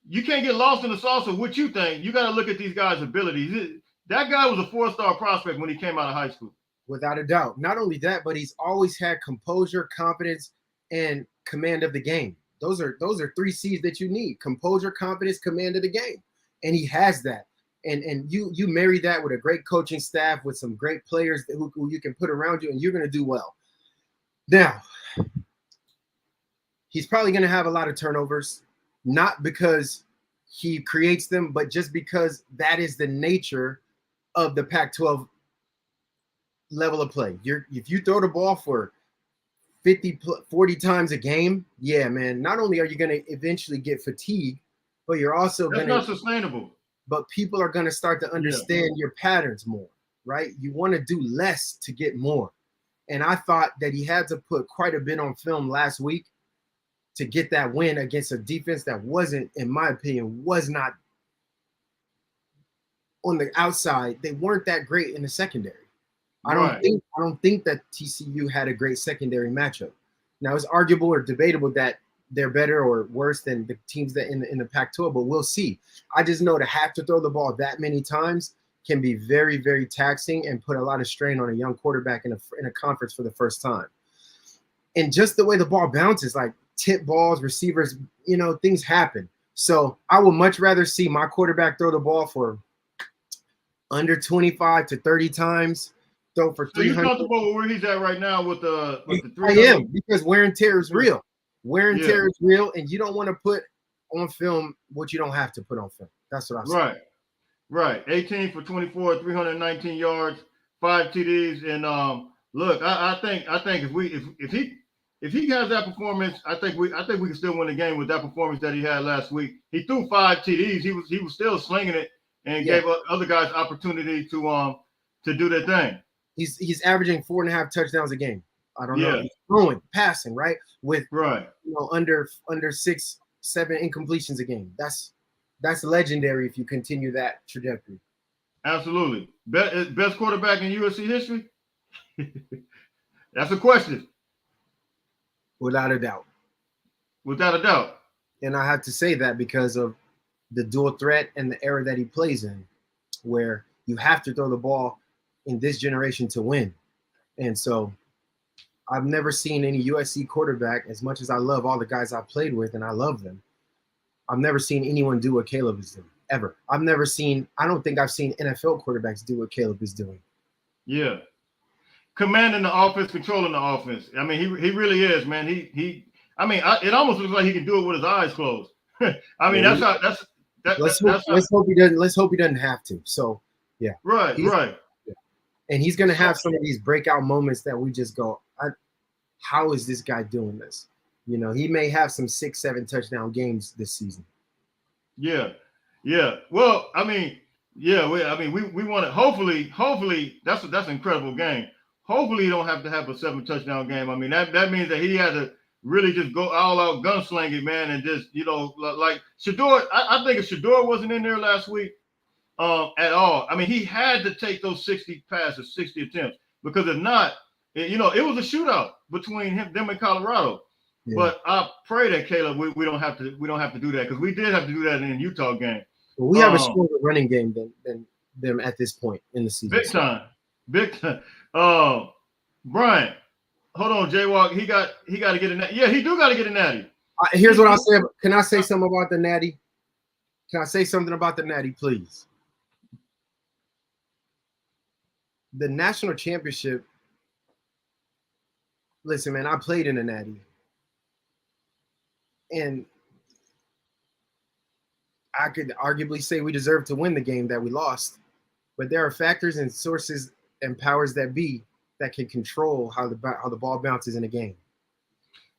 You can't get lost in the sauce of what you think. You got to look at these guys' abilities. That guy was a 4-star prospect when he came out of high school. Without a doubt. Not only that, but he's always had composure, confidence, and command of the game. Those are 3 C's that you need: composure, confidence, command of the game. And he has that. And you marry that with a great coaching staff, with some great players who you can put around you, and you're going to do well. Now, he's probably going to have a lot of turnovers. Not because he creates them, but just because that is the nature of the Pac-12 level of play. If you throw the ball for 40 times a game, yeah, man, not only are you going to eventually get fatigued, but you're also going to... That's not sustainable. But people are going to start to understand your patterns more, right? You want to do less to get more. And I thought that he had to put quite a bit on film last week to get that win against a defense that wasn't, in my opinion, was not on the outside. They weren't that great in the secondary. I don't think that TCU had a great secondary matchup. Now, it's arguable or debatable that they're better or worse than the teams that in the Pac-12, but we'll see. I just know to have to throw the ball that many times can be very, very taxing and put a lot of strain on a young quarterback in a conference for the first time. And just the way the ball bounces, like tip balls, receivers, things happen. So I would much rather see my quarterback throw the ball for under 25 to 30 times, throw for 300. So you're comfortable with where he's at right now with the 300? I am, because wear and tear is real. Wear and tear is real, and you don't want to put on film what you don't have to put on film. That's what I'm saying. Right. 18 for 24, 319 yards, 5 TDs, and look, I think if he has that performance, I think we can still win the game with that performance that he had last week. He threw 5 TDs. He was still slinging it and gave other guys opportunity to do their thing. He's averaging 4.5 touchdowns a game. I don't know. Yeah. He's throwing, passing, right? With Right. under 6, 7 incompletions a game. That's legendary if you continue that trajectory. Absolutely. Best quarterback in USC history? That's a question. Without a doubt. Without a doubt. And I have to say that because of the dual threat and the era that he plays in, where you have to throw the ball in this generation to win. And so I've never seen any USC quarterback, as much as I love all the guys I played with and I love them, I've never seen anyone do what Caleb is doing, ever. I don't think I've seen NFL quarterbacks do what Caleb is doing. Yeah. Commanding the offense, controlling the offense. I mean, he really is, man. It almost looks like he can do it with his eyes closed. I mean, let's hope he doesn't have to. So yeah. Right. And he's gonna have some of these breakout moments that we just go, how is this guy doing this? He may have some 6, 7 touchdown games this season. Yeah. Well, I mean, yeah, we want to hopefully that's an incredible game. Hopefully he don't have to have a 7 touchdown game. I mean, that means that he had to really just go all out gunslinging, man, and just, like Shedeur. I think if Shedeur wasn't in there last week at all, I mean, he had to take those 60 passes, 60 attempts, because if not, it was a shootout between them and Colorado. Yeah. But I pray that Caleb, we don't have to do that, because we did have to do that in the Utah game. Well, we have a stronger running game than them at this point in the season. Big time. Brian, hold on, Jaywalk. He got to get a natty. Yeah, he do got to get a natty. Here's what I'll say. Can I say something about the natty? Can I say something about the natty, please? The national championship. Listen, man, I played in a natty. And I could arguably say we deserve to win the game that we lost. But there are factors and sources and powers that be that can control how the ball bounces in a game.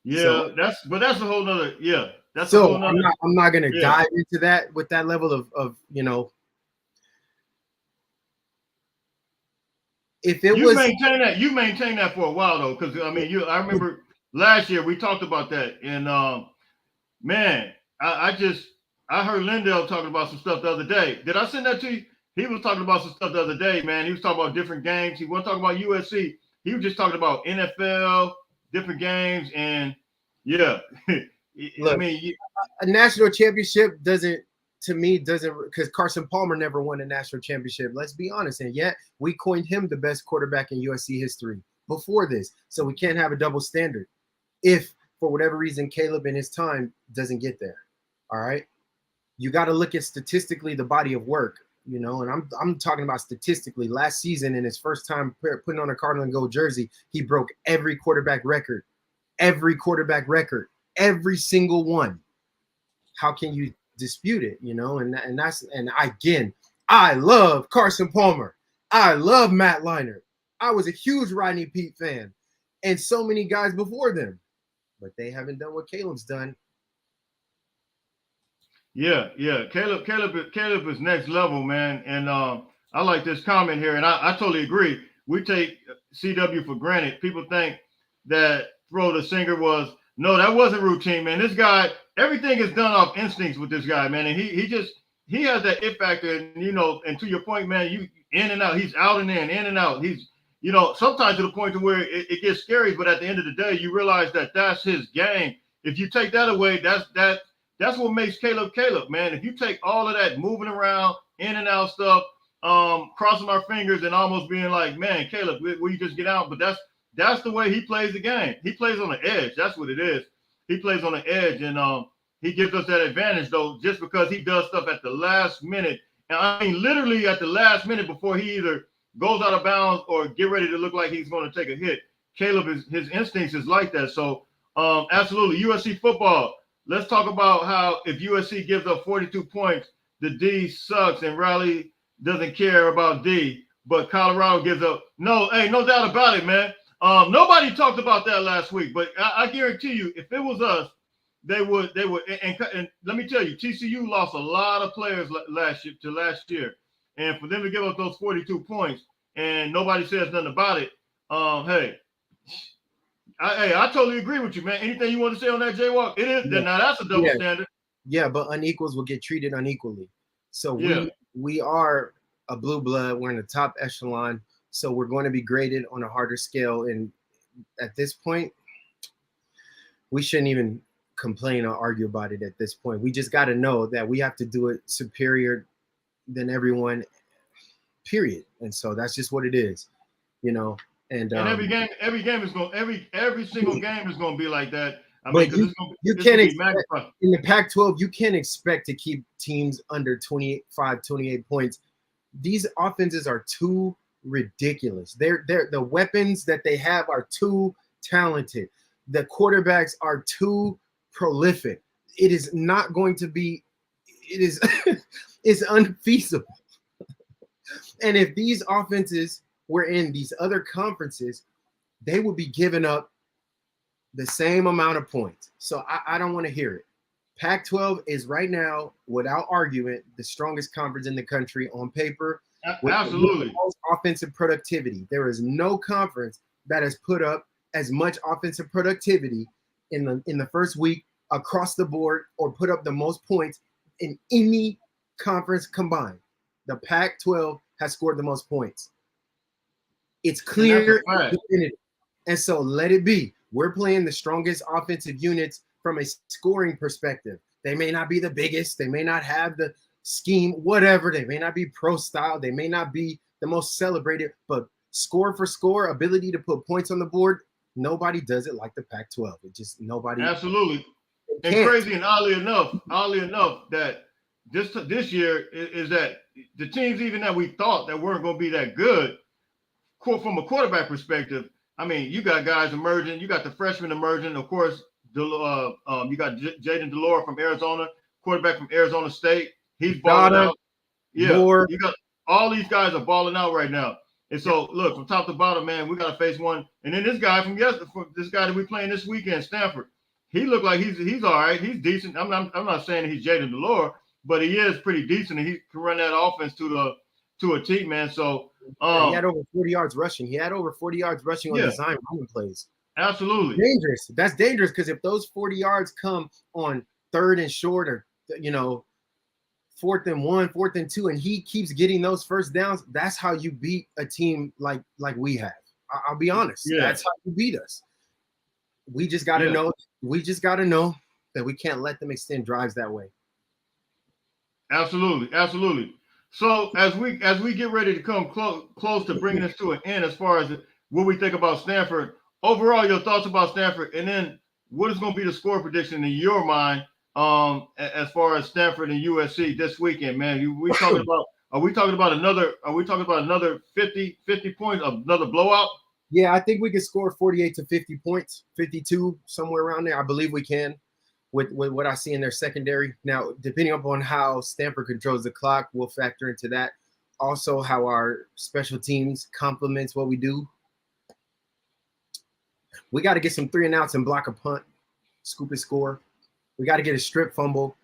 Yeah, so, that's a whole nother. Yeah, that's so a whole nother. I'm not going to dive into that with that level of If it was you maintain that for a while though, because I mean, I remember last year we talked about that, and man, I heard Lindell talking about some stuff the other day. Did I send that to you? He was talking about some stuff the other day, man. He was talking about different games. He wasn't talking about USC. He was just talking about NFL, different games, and yeah. Look, I mean, a national championship doesn't, because Carson Palmer never won a national championship. Let's be honest, and yet we coined him the best quarterback in USC history before this. So we can't have a double standard. If for whatever reason Caleb in his time doesn't get there, all right, you got to look at statistically the body of work. And I'm talking about statistically. Last season, in his first time putting on a Cardinal and Gold jersey, he broke every quarterback record, every single one. How can you dispute it? And again, I love Carson Palmer. I love Matt Leinart. I was a huge Rodney Peete fan, and so many guys before them, but they haven't done what Caleb's done. Yeah. Caleb is next level, man. And I like this comment here, and I totally agree. We take CW for granted. People think that throw the singer that wasn't routine, man. This guy, everything is done off instincts with this guy, man. And he has that it factor, and to your point, man, you in and out. He's out and in and out. He's, sometimes to the point to where it gets scary, but at the end of the day, you realize that that's his game. If you take that away, that's what makes Caleb, man. If you take all of that moving around, in and out stuff, crossing our fingers and almost being like, man, Caleb, will you just get out? But that's the way he plays the game. He plays on the edge. That's what it is. He plays on the edge, and he gives us that advantage, though, just because he does stuff at the last minute. And I mean, literally at the last minute before he either goes out of bounds or get ready to look like he's going to take a hit. Caleb, his instincts is like that. So, absolutely, USC football. Let's talk about how if USC gives up 42 points, the D sucks and Riley doesn't care about D, but Colorado gives up. No doubt about it, man. Nobody talked about that last week, but I guarantee you, if it was us, they would. And let me tell you, TCU lost a lot of players last year, and for them to give up those 42 points, and nobody says nothing about it, I totally agree with you, man. Anything you want to say on that, Jaywalk? It is. Yeah. Now that's a double standard. Yeah, but unequals will get treated unequally. So Yeah. we are a blue blood. We're in the top echelon. So we're going to be graded on a harder scale. And at this point, we shouldn't even complain or argue about it at this point. We just got to know that we have to do it superior than everyone, period. And so that's just what it is, you know. And every game is going every single game is going to be like that. I but mean, you can't expect, in the Pac-12, you can't expect to keep teams under 28 points. These offenses are too ridiculous. They're the weapons that they have are too talented. The quarterbacks are too prolific. It is not going to be. It is it's unfeasible. And if these offenses were in these other conferences, they would be giving up the same amount of points. So I don't want to hear it. Pac-12 is right now, without argument, the strongest conference in the country on paper. Absolutely. With the most offensive productivity. There is no conference that has put up as much offensive productivity in the first week across the board, or put up the most points in any conference combined. The Pac-12 has scored the most points. It's clear. And so let it be. We're playing the strongest offensive units from a scoring perspective. They may not be the biggest. They may not have the scheme, whatever. They may not be pro style. They may not be the most celebrated, but score for score, ability to put points on the board, nobody does it like the Pac-12. It just nobody. Absolutely. And crazy and oddly enough, that this year is that the teams even that we thought that weren't going to be that good, from a quarterback perspective, I mean, you got guys emerging. You got the freshmen emerging. Of course, you got Jaden Delore from Arizona, quarterback from Arizona State. He's balling out. Yeah, you got all these guys are balling out right now. And so, look, from top to bottom, man, we got to face one. And then this guy this guy that we playing this weekend, Stanford, he looked like he's all right. He's decent. I'm not saying he's Jaden Delore, but he is pretty decent, and he can run that offense to a T, man. So he had over 40 yards rushing. He had over 40 yards rushing on design running plays. Absolutely. Dangerous. That's dangerous, because if those 40 yards come on 3rd and short, or 4th and 1, 4th and 2, and he keeps getting those first downs, that's how you beat a team like we have. I'll be honest. Yeah. That's how you beat us. We just got to know. We just got to know that we can't let them extend drives that way. Absolutely. Absolutely. So as we get ready to come close to bringing this to an end, as far as what we think about Stanford, overall, your thoughts about Stanford, and then what is going to be the score prediction in your mind as far as Stanford and USC this weekend, man? Are we talking about another 50 points, another blowout? Yeah, I think we can score 48 to 50 points, 52, somewhere around there. I believe we can. With what I see in their secondary. Now, depending upon how Stanford controls the clock, we'll factor into that. Also, how our special teams complements what we do. We got to get some 3 and outs and block a punt, scoop and score. We got to get a strip fumble.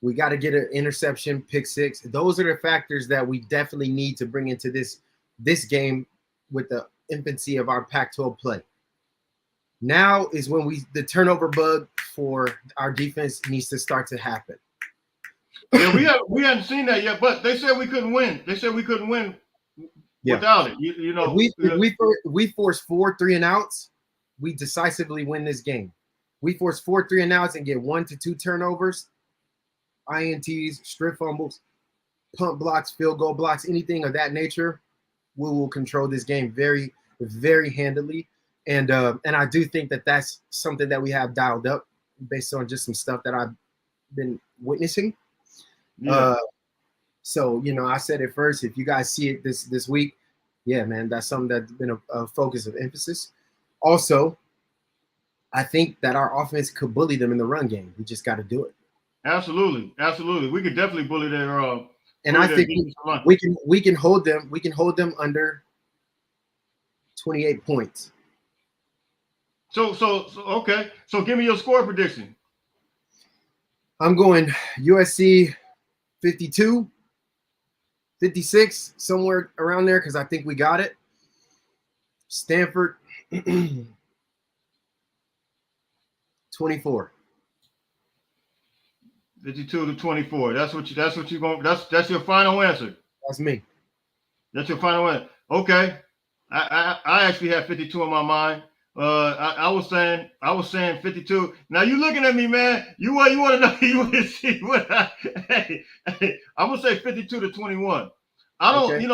We got to get an interception, pick 6. Those are the factors that we definitely need to bring into this game with the infancy of our Pac-12 play. Now is when the turnover bug for our defense needs to start to happen. Yeah, we haven't seen that yet, but they said we couldn't win. They said we couldn't win without it. You know, we force 4 3 and outs, we decisively win this game. We force 4 3 and outs and get 1 to 2 turnovers, INTs, strip fumbles, punt blocks, field goal blocks, anything of that nature. We will control this game very, very handily. And I do think that that's something that we have dialed up based on just some stuff that I've been witnessing. Yeah. So, I said it first. If you guys see it this week, yeah, man, that's something that's been a focus of emphasis. Also, I think that our offense could bully them in the run game. We just got to do it. Absolutely. We could definitely bully their. And I think we can hold them. We can hold them under 28 points. So okay. So give me your score prediction. I'm going USC 52, 56, somewhere around there, because I think we got it. Stanford, 24. 52-24. That's what you're going. That's your final answer. That's me. That's your final answer. Okay. I actually had 52 in my mind. I was saying 52. Now you looking at me, man. You want to know? You want to see what? Hey, I'm gonna say 52-21. I don't, Okay.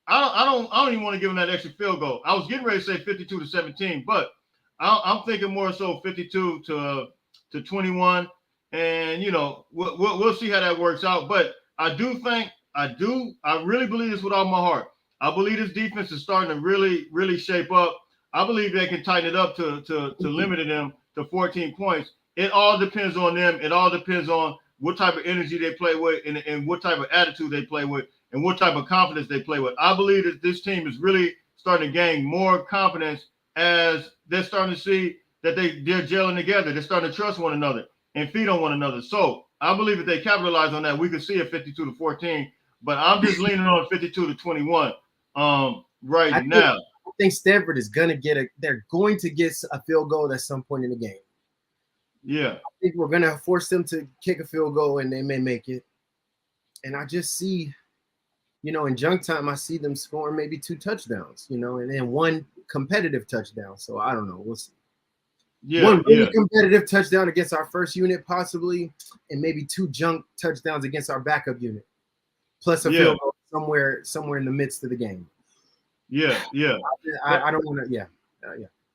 I don't even want to give him that extra field goal. I was getting ready to say 52-17, but I'm thinking more so 52-21, and we'll see how that works out. But I really believe this with all my heart. I believe this defense is starting to really, really shape up. I believe they can tighten it up to limit them to 14 points. It all depends on them. It all depends on what type of energy they play with and what type of attitude they play with and what type of confidence they play with. I believe that this team is really starting to gain more confidence as they're starting to see that they're gelling together. They're starting to trust one another and feed on one another. So I believe if they capitalize on that, we could see a 52-14. But I'm just leaning on 52-21 right now. I think Stanford is going to get they're going to get a field goal at some point in the game. Yeah. I think we're going to force them to kick a field goal and they may make it. And I just see, in junk time, I see them scoring maybe 2 touchdowns, and then 1 competitive touchdown. So I don't know. We'll see. Yeah, 1 really competitive touchdown against our first unit, possibly, and maybe 2 junk touchdowns against our backup unit, plus a field goal somewhere in the midst of the game. Yeah. I don't want to. Yeah.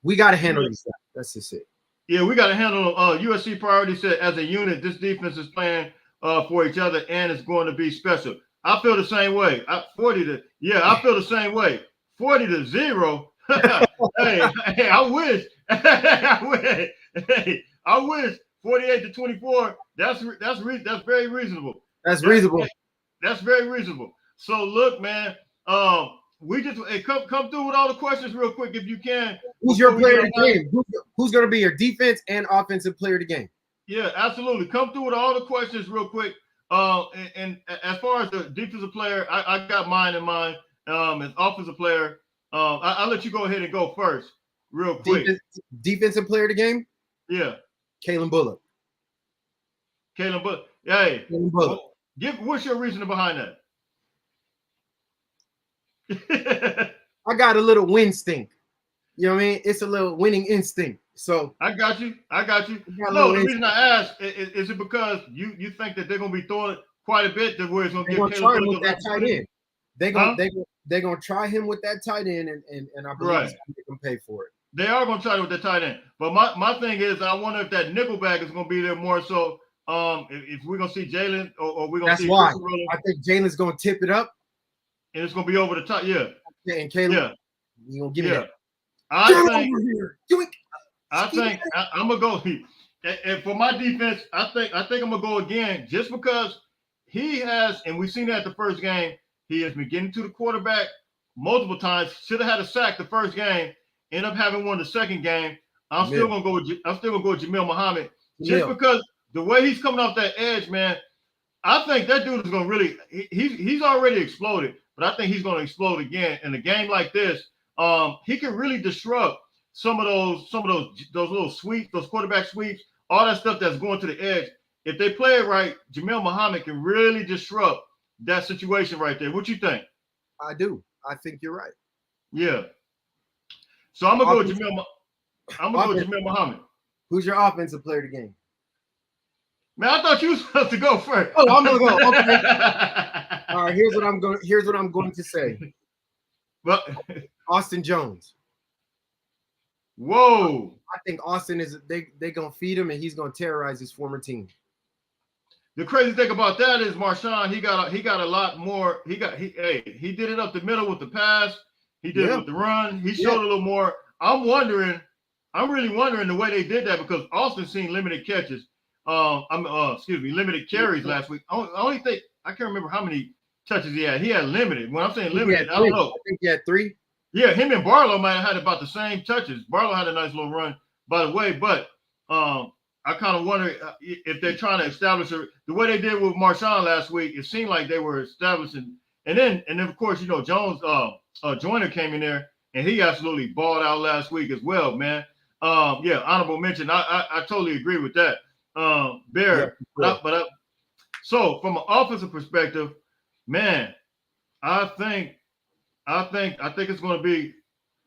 We got to handle these stuff. That's just it. Yeah, we got to handle. USC priority said as a unit, this defense is playing for each other and it's going to be special. I feel the same way. I feel the same way. 40-0. hey, I wish. I wish 48-24. That's very reasonable. That's reasonable. That's very reasonable. So look, man. We just come through with all the questions real quick if you can. Who's your player of the game? Who's going to be your defense and offensive player of the game? Yeah, absolutely. Come through with all the questions real quick. And as far as the defensive player, I got mine in mind. As offensive player, I'll let you go ahead and go first, real quick. Defensive player of the game? Yeah. Kalen Bullock. Hey, Kalen Bullock. What's your reasoning behind that? I got a little win instinct. You know what I mean? It's a little winning instinct. So I got you. No, the reason I asked is it because you think that they're gonna be throwing it quite a bit, that where it's gonna give Caleb with that tight end. They're gonna try him with that tight end, and I believe he's gonna make them pay for it. They are gonna try it with the tight end. But my thing is, I wonder if that nickelback is gonna be there more so. If we're gonna see Jalen or we're gonna see. That's why I think Jalen's gonna tip it up. And it's gonna be over the top, and Caleb, you gonna give me that. I think I'm gonna go. And for my defense, I think I'm gonna go again, just because he has, and we've seen that the first game. He has been getting to the quarterback multiple times. Should have had a sack the first game. Ended up having one the second game. I'm still gonna go with Jamil Muhammad, just because the way he's coming off that edge, man. I think that dude is gonna really. He's already exploded. But I think he's going to explode again in a game like this. He can really disrupt some of those little sweeps, those quarterback sweeps, all that stuff that's going to the edge. If they play it right, Jamil Muhammad can really disrupt that situation right there. What you think? I do. I think you're right. Yeah. So I'm gonna go with Jamil. I'm gonna go with Jamil Muhammad. Who's your offensive player of the game? Man, I thought you were supposed to go first. Oh, I'm gonna go. Okay. All right. Here's what I'm going to say. But Austin Jones. Whoa. I think Austin is they gonna feed him and he's gonna terrorize his former team. The crazy thing about that is Marshawn, he got a lot more. He did it up the middle with the pass. He did it with the run. He showed a little more. I'm really wondering the way they did that, because Austin seen limited catches. Limited carries last week. I can't remember how many touches he had. He had limited. When I'm saying limited, I don't know. I think he had 3. Yeah, him and Barlow might have had about the same touches. Barlow had a nice little run, by the way, but I kind of wonder if they're trying to establish the way they did with Marshawn last week. It seemed like they were establishing And then of course, Jones Joyner came in there and he absolutely balled out last week as well, man. Yeah, honorable mention. I totally agree with that. Bear, Yeah, so from an offensive perspective, man, I think it's going to be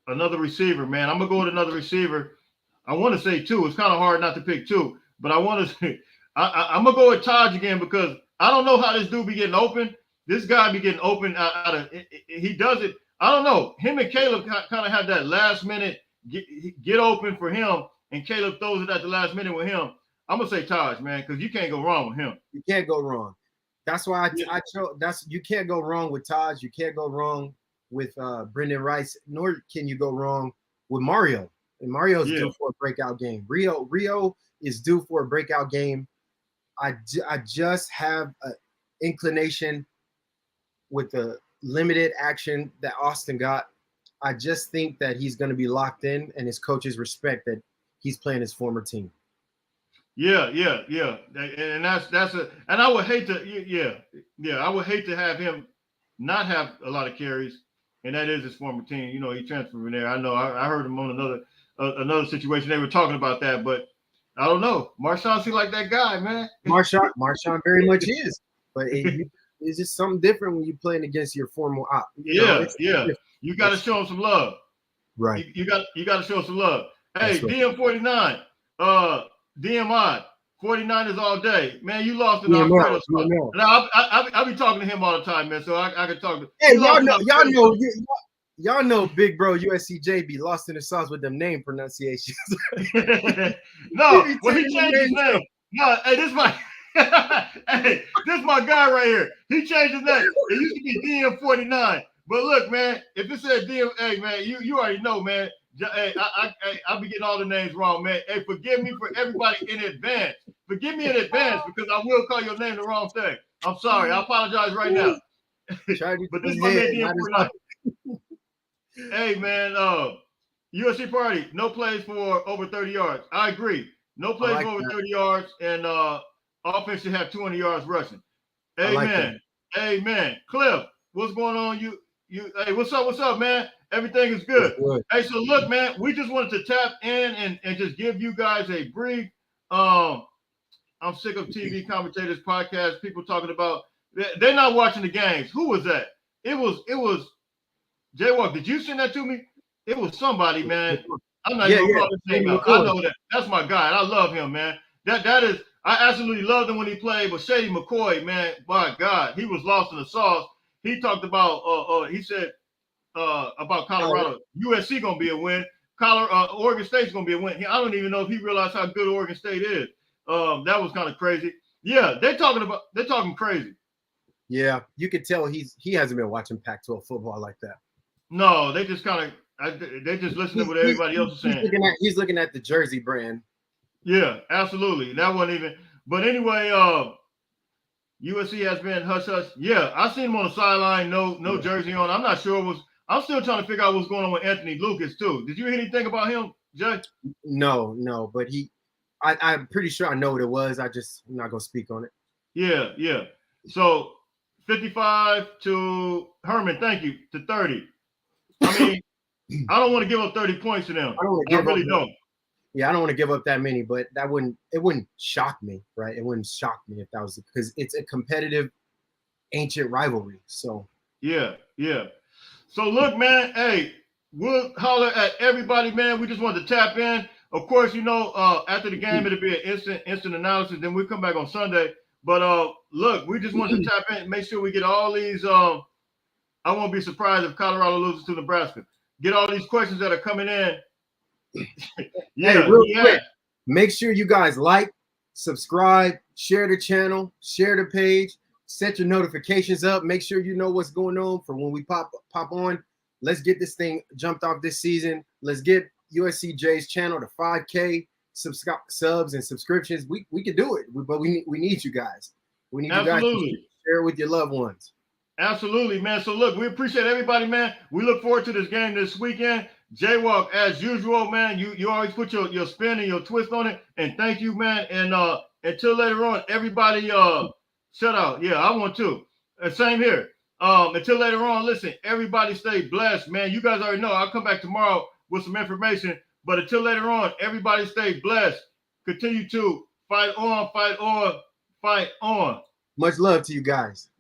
another receiver, man. I'm gonna go with another receiver. I want to say two. It's kind of hard not to pick two, but I want to say I'm gonna go with Taj again because I don't know how this dude be getting open. This guy be getting open out of he does it. I don't know. Him and Caleb kind of have that last minute get open for him, and Caleb throws it at the last minute with him. I'm gonna say Taj, man, because you can't go wrong with him. You can't go wrong. That's why I chose. You can't go wrong with Taj. You can't go wrong with Brendan Rice, nor can you go wrong with Mario. And Mario's due for a breakout game. Rio is due for a breakout game. I just have an inclination with the limited action that Austin got. I just think that he's going to be locked in, and his coaches respect that he's playing his former team. Yeah, and and I would hate to, I would hate to have him not have a lot of carries, and that is his former team. He transferred from there. I know. I heard him on another situation. They were talking about that, but I don't know. Marshawn seems like that guy, man. Marshawn very much is, but it's just something different when you're playing against your former op. You got to show him some love. Right. You got to show some love. Hey, right. DM49, DMI, 49ers all day. Man, you lost in Alfredo spot. Now, I be talking to him all the time, man, so I can talk to Hey, y'all know big bro USCJ be lost in the sauce with them name pronunciations. No, well, he changed his name. No, hey, this is my guy right here. He changed his name. It used to be DM49. But look, man, if it said DM, hey, man, you already know, man. Hey, I'll be getting all the names wrong, man. Hey, forgive me for everybody in advance. Forgive me in advance because I will call your name the wrong thing. I'm sorry. I apologize right now. But this is my man, DM49. Hey, man, USC party, no plays for over 30 yards. I agree. No plays for over 30 yards, and offense should have 200 yards rushing. Amen. Amen. Cliff, what's going on? Hey, what's up, man? Everything is good. Hey, so look, man, we just wanted to tap in and just give you guys a brief. I'm sick of TV commentators, podcasts, people talking about they're not watching the games. Who was that? It was J-Walk. Did you send that to me? It was somebody, man. I'm not even gonna call his name out. I know that. That's my guy. And I love him, man. That is, I absolutely loved him when he played. But Shady McCoy, man, my God, he was lost in the sauce. He talked about, he said about Colorado, USC gonna be a win. Oregon State's gonna be a win. I don't even know if he realized how good Oregon State is. That was kind of crazy. Yeah, they're talking crazy. Yeah, you could tell he hasn't been watching Pac-12 football like that. No, they just kind of they just listen to what everybody else is saying. He's looking at the jersey brand. Yeah, absolutely. That wasn't even. But anyway, USC has been hush hush. Yeah, I seen him on the sideline, no jersey on. I'm not sure I'm still trying to figure out what's going on with Anthony Lucas too. Did you hear anything about him, Jay? No, but I'm pretty sure I know what it was. I'm not gonna speak on it. Yeah. So 55 to Herman, thank you, to 30. I mean, I don't want to give up 30 points to them. I really don't. Yeah, I don't want to give up that many, but it wouldn't shock me, right? It wouldn't shock me if that was because it's a competitive, ancient rivalry. So yeah. So look, man, hey, we'll holler at everybody, man. We just wanted to tap in. Of course, after the game, it'll be an instant analysis. Then we'll come back on Sunday. But look, we just wanted to tap in and make sure we get all these. I won't be surprised if Colorado loses to Nebraska. Get all these questions that are coming in. Quick, make sure you guys like, subscribe, share the channel, share the page, set your notifications up. Make sure you know what's going on for when we pop on. Let's get this thing jumped off this season. Let's get USCJ's channel to 5K subs and subscriptions. We can do it, but we need you guys. We need you guys to share it with your loved ones. Absolutely, man. So look, we appreciate everybody, man. We look forward to this game this weekend. J-Walk, as usual, man, you always put your spin and your twist on it. And thank you, man. And until later on, everybody shout out. Yeah, I want to. Same here. Until later on, listen, everybody stay blessed, man. You guys already know I'll come back tomorrow with some information. But until later on, everybody stay blessed. Continue to fight on, fight on, fight on. Much love to you guys.